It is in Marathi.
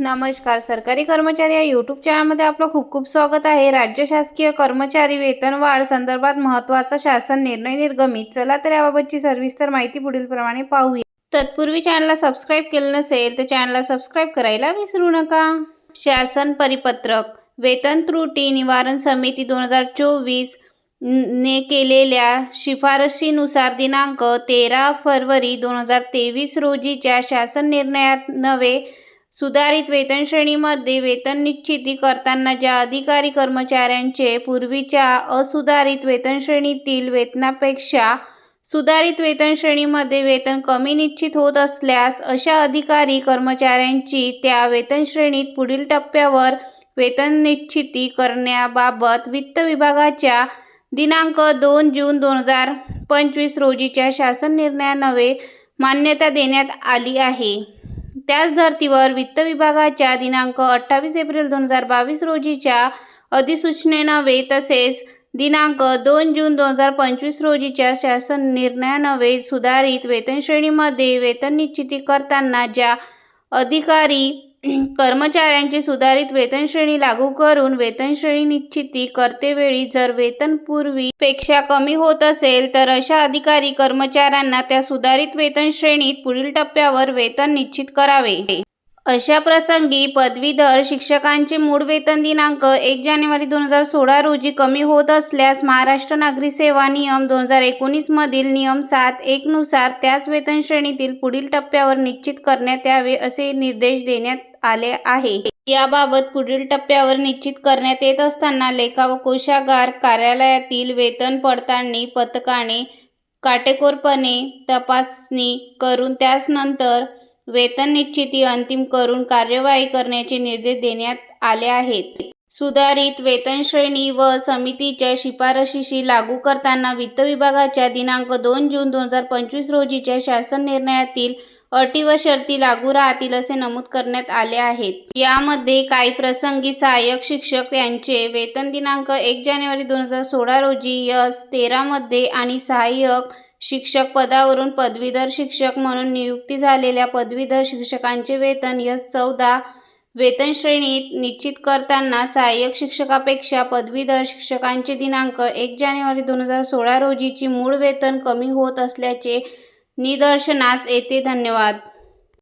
नमस्कार. सरकारी कर्मचारी या यूट्यूब चॅनलमध्ये आपलं खूप खूप स्वागत आहे. राज्य शासकीय कर्मचारी वेतनवाढ संदर्भात महत्त्वाचा शासन निर्णय निर्गमित. चला तर याबाबतची सविस्तर माहिती पुढील प्रमाणे पाहूया. तत्पूर्वी चॅनलला सबस्क्राईब केलं नसेल तर चॅनलला सबस्क्राईब करायला विसरू नका. शासन परिपत्रक. वेतन त्रुटी निवारण समिती 2024 ने केलेल्या शिफारशीनुसार दिनांक 13 फरवरी 2023 रोजीच्या शासन निर्णयात नवे सुधारित वेतन श्रेणीमध्ये वेतन निश्चिती करताना ज्या अधिकारी कर्मचाऱ्यांचे पूर्वीच्या असुधारित वेतन श्रेणीतील वेतनापेक्षा सुधारित वेतन श्रेणीमध्ये वेतन कमी निश्चित होत असल्यास अशा अधिकारी कर्मचाऱ्यांची त्या वेतन श्रेणीत पुढील टप्प्यावर वेतन निश्चिती करण्याबाबत वित्त विभागाच्या दिनांक 2 जून 2025 रोजीच्या शासन निर्णयान्वये मान्यता देण्यात आली आहे. त्याच धर्तीवर वित्त विभागाच्या दिनांक 28 एप्रिल 2022 रोजीच्या अधिसूचनेन्वये तसेच दिनांक 2 जून 2025 रोजीच्या शासन निर्णयान्वये सुधारित वेतनश्रेणीमध्ये वेतन निश्चिती करताना ज्या अधिकारी कर्मचाऱ्यांची सुधारित वेतनश्रेणी लागू करून वेतनश्रेणी निश्चिती करतेवेळी जर वेतन पूर्वीपेक्षा कमी होत असेल तर अशा अधिकारी कर्मचाऱ्यांना त्या सुधारित वेतनश्रेणीत पुढील टप्प्यावर वेतन निश्चित करावे. अशा प्रसंगी पदवीधर शिक्षकांचे मूळ वेतन दिनांक 1 जानेवारी 2016 रोजी कमी होत असल्यास महाराष्ट्र नागरी सेवा नियम 2019 मधील नियम 7(1) नुसार त्याच वेतनश्रेणीतील पुढील टप्प्यावर निश्चित करण्यात यावे असे निर्देश देण्यात आले आहे. याबाबत पुढील टप्प्यावर निश्चित करण्यात येत असताना लेखा व कोषागार कार्यालयातील वेतन पडताळणी पथकाने काटेकोरपणे तपासणी करून त्यास नंतर वेतन निश्चिती अंतिम करून कार्यवाही करण्याचे निर्देश देण्यात आले आहेत. सुधारित वेतनश्रेणी व समितीच्या शिफारशी लागू करताना वित्त विभागाच्या दिनांक 2 जून 2025 रोजीच्या शासन निर्णयातील अटी व शर्ती लागू राहतील असे नमूद करण्यात आले आहेत. यामध्ये काही प्रसंगी सहाय्यक शिक्षक यांचे वेतन दिनांक 1 जानेवारी 2016 रोजी S13 मध्ये आणि सहाय्यक शिक्षक पदावरून पदवीधर शिक्षक म्हणून नियुक्ती झालेल्या पदवीधर शिक्षकांचे वेतन S14 वेतनश्रेणीत निश्चित करताना सहाय्यक शिक्षकापेक्षा पदवीधर शिक्षकांचे दिनांक 1 जानेवारी 2016 रोजीची मूळ वेतन कमी होत असल्याचे निदर्शनास येते. धन्यवाद.